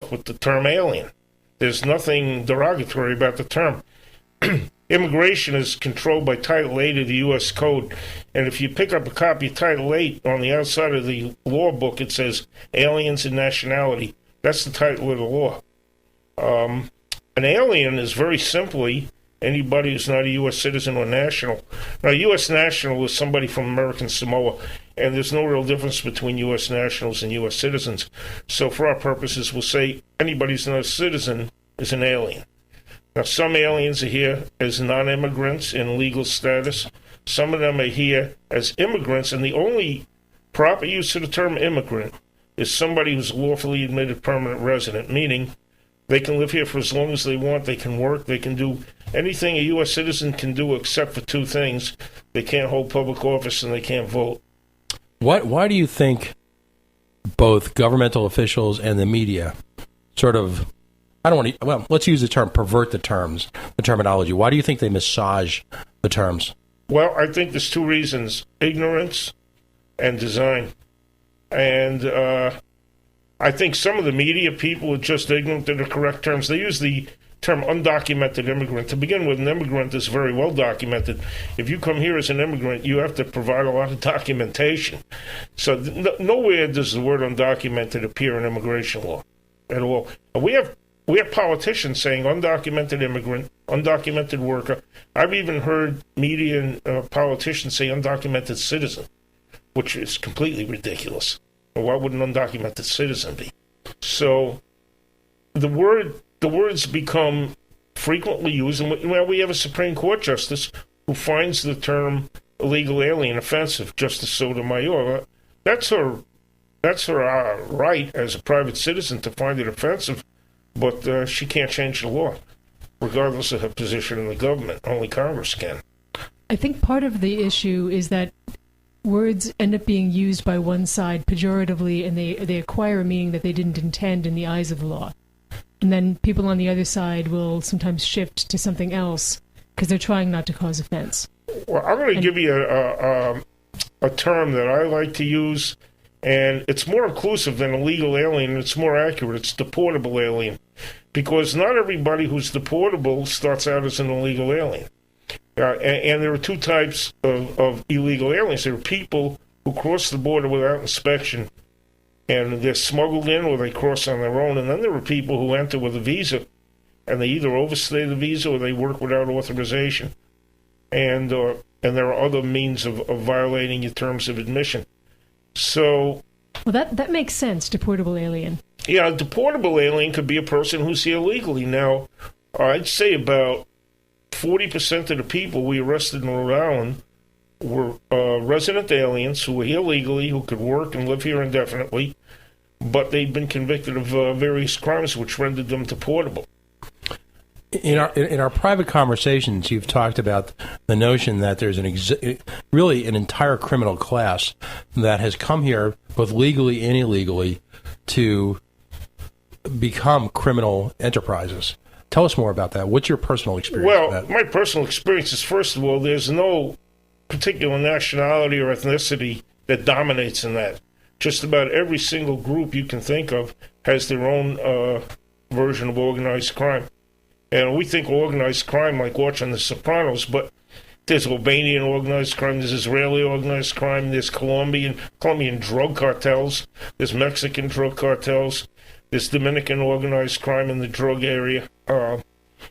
book with the term alien. There's nothing derogatory about the term. Immigration is controlled by Title 8 of the U.S. Code, and if you pick up a copy of Title 8, on the outside of the law book, it says Aliens and Nationality. That's the title of the law. An alien is very simply anybody who's not a U.S. citizen or national. Now, U.S. national is somebody from American Samoa, and there's no real difference between U.S. nationals and U.S. citizens. So for our purposes, we'll say anybody who's not a citizen is an alien. Now, some aliens are here as non-immigrants in legal status. Some of them are here as immigrants, and the only proper use of the term immigrant is somebody who's a lawfully admitted permanent resident, meaning they can live here for as long as they want, they can work, they can do anything a U.S. citizen can do except for two things. They can't hold public office and they can't vote. Why do you think both governmental officials and the media sort of, let's use the term, pervert the terminology. Why do you think they massage the terms? Well, I think there's two reasons: ignorance and design. And I think some of the media people are just ignorant of the correct terms. They use the term undocumented immigrant. To begin with, an immigrant is very well documented. If you come here as an immigrant, you have to provide a lot of documentation. So nowhere does the word undocumented appear in immigration law at all. We have politicians saying undocumented immigrant, undocumented worker. I've even heard media and politicians say undocumented citizen, which is completely ridiculous. Why would an undocumented citizen be? So the words become frequently used, and we have a Supreme Court justice who finds the term illegal alien offensive, Justice Sotomayor. That's her right as a private citizen to find it offensive, but she can't change the law, regardless of her position in the government. Only Congress can. I think part of the issue is that words end up being used by one side pejoratively, and they acquire a meaning that they didn't intend in the eyes of the law. And then people on the other side will sometimes shift to something else because they're trying not to cause offense. Well, I'm going to give you a term that I like to use, and it's more inclusive than illegal alien, and it's more accurate. It's deportable alien, because not everybody who's deportable starts out as an illegal alien. And there are two types of illegal aliens. There are people who cross the border without inspection, and they're smuggled in or they cross on their own. And then there are people who enter with a visa, and they either overstay the visa or they work without authorization. And there are other means of violating your terms of admission. So, well, that makes sense, deportable alien. Yeah, a deportable alien could be a person who's here legally. Now, I'd say about 40% of the people we arrested in Rhode Island were resident aliens who were here legally, who could work and live here indefinitely, but they've been convicted of various crimes which rendered them deportable. In our private conversations, you've talked about the notion that there's really an entire criminal class that has come here both legally and illegally to become criminal enterprises. Tell us more about that. What's your personal experience? Well, my personal experience is, first of all, there's no particular nationality or ethnicity that dominates in that. Just about every single group you can think of has their own version of organized crime. And we think organized crime like watching The Sopranos, but there's Albanian organized crime, there's Israeli organized crime, there's Colombian drug cartels, there's Mexican drug cartels, there's Dominican organized crime in the drug area.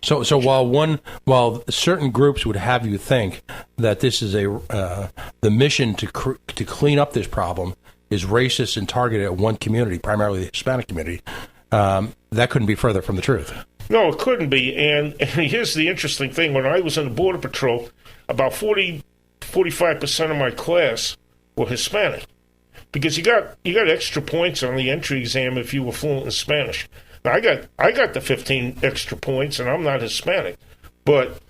So while certain groups would have you think that this is the mission to clean up this problem is racist and targeted at one community, primarily the Hispanic community, that couldn't be further from the truth. No, it couldn't be. And here's the interesting thing. When I was in the Border Patrol, about 45% of my class were Hispanic. Because you got extra points on the entry exam if you were fluent in Spanish. Now, I got the 15 extra points, and I'm not Hispanic. But,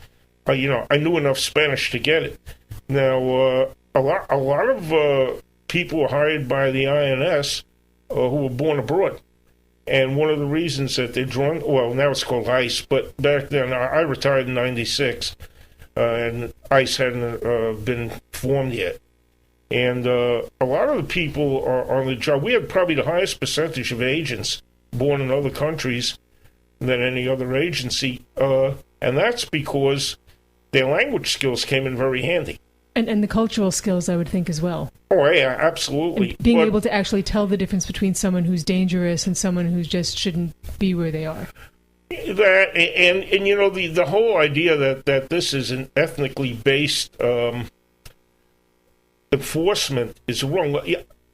I knew enough Spanish to get it. Now, a lot of people were hired by the INS who were born abroad. And one of the reasons that they're drawn, well, now it's called ICE, but back then, I retired in 96, and ICE hadn't been formed yet. And a lot of the people are on the job. We had probably the highest percentage of agents born in other countries than any other agency, and that's because their language skills came in very handy. And the cultural skills, I would think, as well. Oh, yeah, absolutely. And being able to actually tell the difference between someone who's dangerous and someone who just shouldn't be where they are. That and you know, the whole idea that this is an ethnically based enforcement is wrong.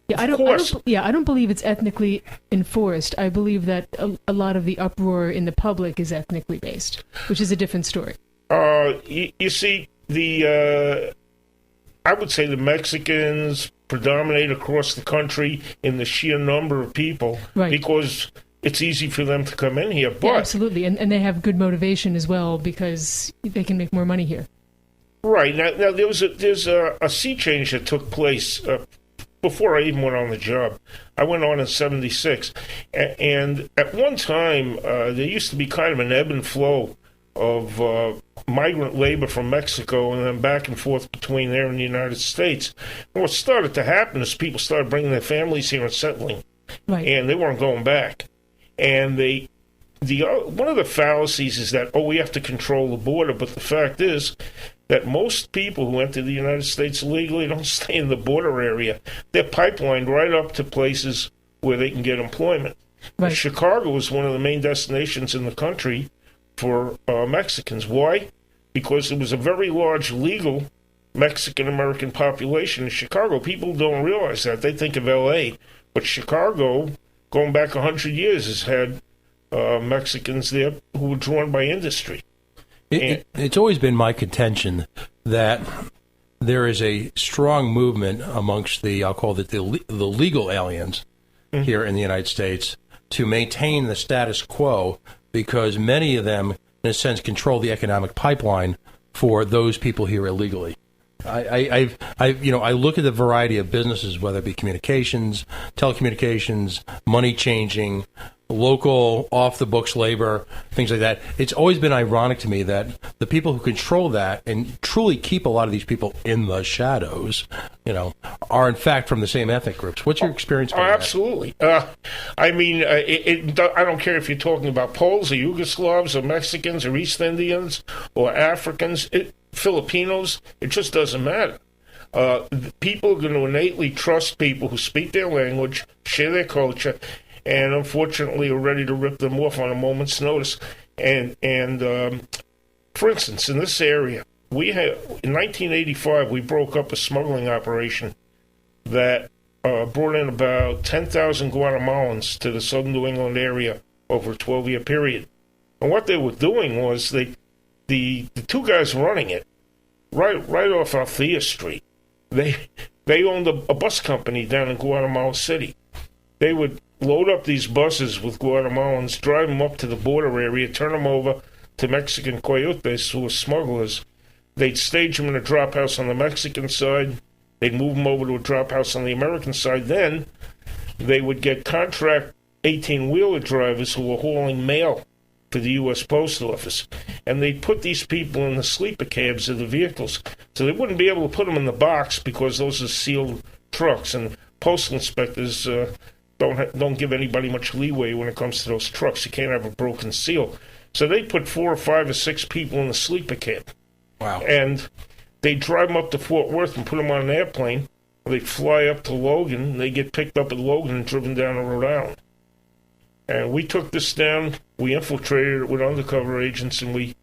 Yeah, I don't believe it's ethnically enforced. I believe that a lot of the uproar in the public is ethnically based, which is a different story. You see, I would say the Mexicans predominate across the country in the sheer number of people, right, because it's easy for them to come in here. But yeah, absolutely, and they have good motivation as well because they can make more money here. Right. Now there's a sea change that took place before I even went on the job. I went on in '76, and at one time there used to be kind of an ebb and flow of migrant labor from Mexico and then back and forth between there and the United States. And what started to happen is people started bringing their families here and settling, right, and they weren't going back. And one of the fallacies is that, we have to control the border, but the fact is that most people who enter the United States illegally don't stay in the border area. They're pipelined right up to places where they can get employment. Right. Chicago is one of the main destinations in the country for Mexicans. Why? Because there was a very large legal Mexican-American population in Chicago. People don't realize that. They think of L.A., but Chicago, going back 100 years, has had Mexicans there who were drawn by industry. It's always been my contention that there is a strong movement amongst I'll call it the legal aliens here in the United States to maintain the status quo, because many of them, in a sense, control the economic pipeline for those people here illegally. I look at the variety of businesses, whether it be communications, telecommunications, money changing, local off-the-books labor, things like that. It's always been ironic to me that the people who control that and truly keep a lot of these people in the shadows, are in fact from the same ethnic groups. What's your experience with that? Absolutely. I don't care if you're talking about Poles or Yugoslavs or Mexicans or East Indians or Africans, Filipinos. It just doesn't matter. People are going to innately trust people who speak their language, share their culture, and unfortunately are ready to rip them off on a moment's notice. And for instance, in this area, in 1985, we broke up a smuggling operation that brought in about 10,000 Guatemalans to the southern New England area over a 12-year period. And what they were doing was the two guys running it, right off Althea Street, they owned a bus company down in Guatemala City. They would load up these buses with Guatemalans, drive them up to the border area, turn them over to Mexican coyotes who were smugglers. They'd stage them in a drop house on the Mexican side. They'd move them over to a drop house on the American side. Then they would get contract 18-wheeler drivers who were hauling mail to the U.S. Post Office. And they'd put these people in the sleeper cabs of the vehicles. So they wouldn't be able to put them in the box because those are sealed trucks. And postal inspectors don't give anybody much leeway when it comes to those trucks. You can't have a broken seal. So they put 4 or 5 or 6 people in the sleeper cab. Wow. And they drive them up to Fort Worth and put them on an airplane. They fly up to Logan. They get picked up at Logan and driven down to Rhode Island. And we took this down. We infiltrated it with undercover agents, and we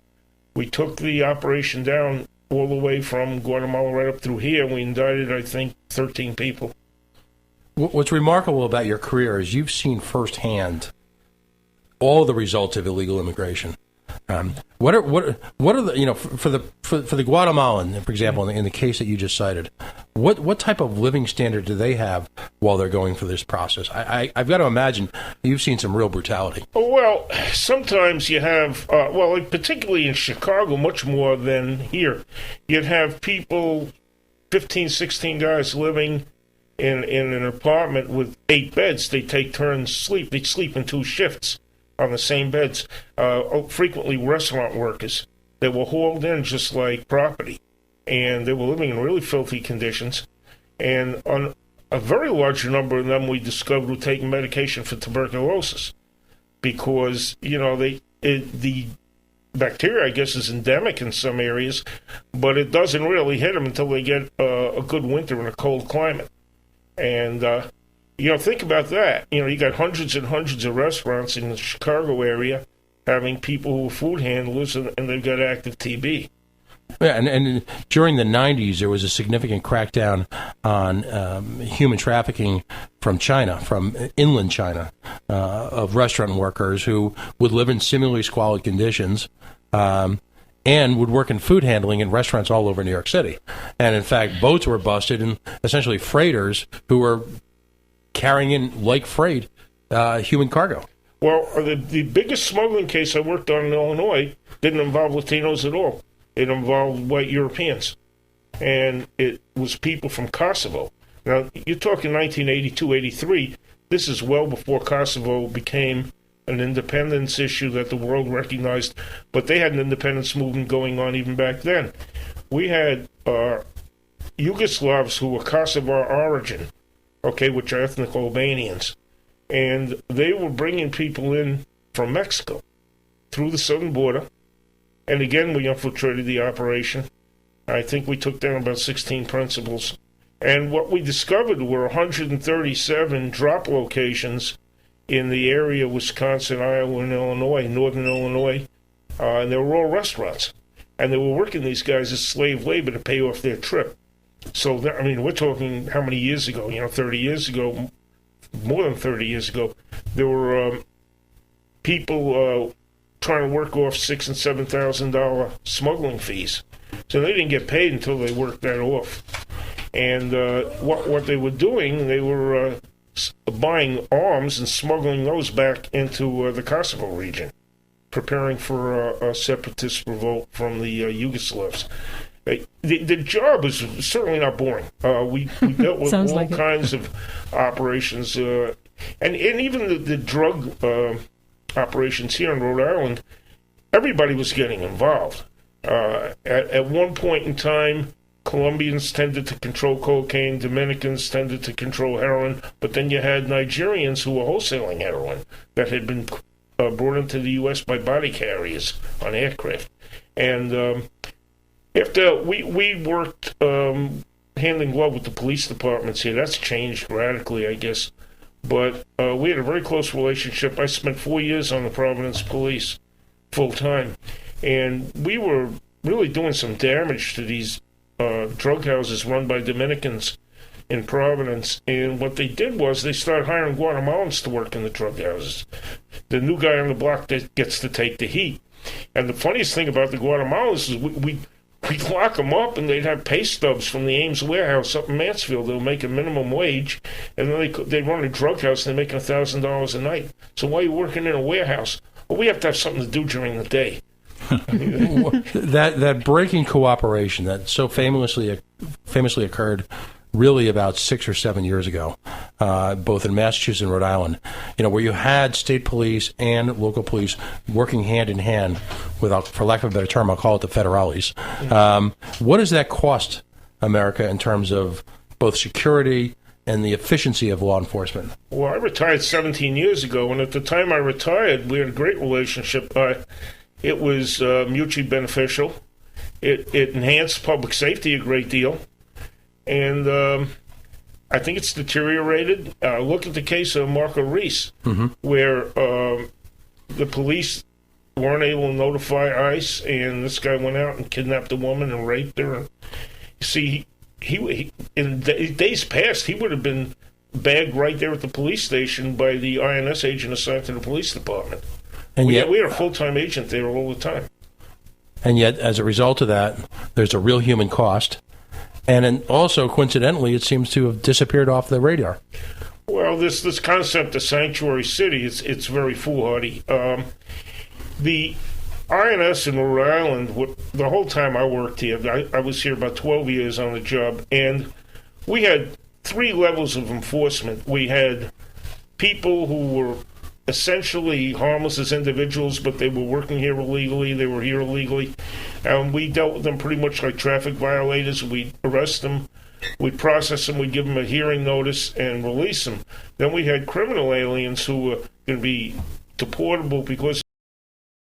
took the operation down all the way from Guatemala right up through here. We indicted, I think, 13 people. What's remarkable about your career is you've seen firsthand all the results of illegal immigration. What are the for the Guatemalan, for example, in the case that you just cited, what type of living standard do they have while they're going through this process? I've got to imagine you've seen some real brutality. Well, sometimes you have, particularly in Chicago, much more than here. You'd have people, 15, 16 guys living in an apartment with 8 beds. They take turns sleep. They sleep in 2 shifts on the same beds. Frequently restaurant workers that were hauled in just like property, and they were living in really filthy conditions. And on a very large number of them we discovered were taking medication for tuberculosis. because, the bacteria, I guess, is endemic in some areas, but it doesn't really hit them until they get a good winter in a cold climate. And, think about that. You got hundreds and hundreds of restaurants in the Chicago area having people who are food handlers, and they've got active TB. Yeah, and during the 90s, there was a significant crackdown on human trafficking from China, from inland China, of restaurant workers who would live in similarly squalid conditions and would work in food handling in restaurants all over New York City. And, in fact, boats were busted, and essentially freighters who were carrying in, like freight, human cargo. Well, the biggest smuggling case I worked on in Illinois didn't involve Latinos at all. It involved white Europeans, and it was people from Kosovo. Now, you're talking 1982, 83. This is well before Kosovo became an independence issue that the world recognized, but they had an independence movement going on even back then. We had Yugoslavs who were Kosovar origin, which are ethnic Albanians, and they were bringing people in from Mexico through the southern border. And again, we infiltrated the operation. I think we took down about 16 principals. And what we discovered were 137 drop locations in the area of Wisconsin, Iowa, and Illinois, northern Illinois. And they were all restaurants. And they were working these guys as slave labor to pay off their trip. So, we're talking how many years ago? 30 years ago, more than 30 years ago, there were people trying to work off $6,000 and $7,000 smuggling fees. So they didn't get paid until they worked that off. And what they were doing, they were buying arms and smuggling those back into the Kosovo region, preparing for a separatist revolt from the Yugoslavs. The job is certainly not boring. We dealt with all kinds of operations, and even the drug operations here in Rhode Island. Everybody was getting involved. At one point in time, Colombians tended to control cocaine, Dominicans tended to control heroin, but then you had Nigerians who were wholesaling heroin that had been brought into the U.S. by body carriers on aircraft. And after we worked hand in glove with the police departments here. That's changed radically, I guess. But we had a very close relationship. I spent 4 years on the Providence Police full-time, and we were really doing some damage to these drug houses run by Dominicans in Providence. And what they did was they started hiring Guatemalans to work in the drug houses. The new guy on the block that gets to take the heat. And the funniest thing about the Guatemalans is we lock them up, and they'd have pay stubs from the Ames warehouse up in Mansfield. They'll make a minimum wage, and then they run a drug house, and they're making $1,000 a night. So why are you working in a warehouse? Well, we have to have something to do during the day. that breaking cooperation that so famously occurred really about 6 or 7 years ago, both in Massachusetts and Rhode Island, where you had state police and local police working hand in hand with, for lack of a better term, I'll call it the federales. What does that cost America in terms of both security and the efficiency of law enforcement? Well, I retired 17 years ago, and at the time I retired, we had a great relationship. It was mutually beneficial. It enhanced public safety a great deal. And I think it's deteriorated. Look at the case of Marco Reese, where the police weren't able to notify ICE, and this guy went out and kidnapped a woman and raped her. And, you see, he in days past, he would have been bagged right there at the police station by the INS agent assigned to the police department. And we had a full-time agent there all the time. And yet, as a result of that, there's a real human cost. And also, coincidentally, it seems to have disappeared off the radar. Well, this concept of sanctuary city, it's very foolhardy. The INS in Rhode Island, the whole time I worked here, I was here about 12 years on the job, and we had 3 levels of enforcement. We had people who were essentially harmless as individuals, but they were working here illegally, they were here illegally, and we dealt with them pretty much like traffic violators. We'd arrest them, we'd process them, we'd give them a hearing notice and release them. Then we had criminal aliens who were going to be deportable because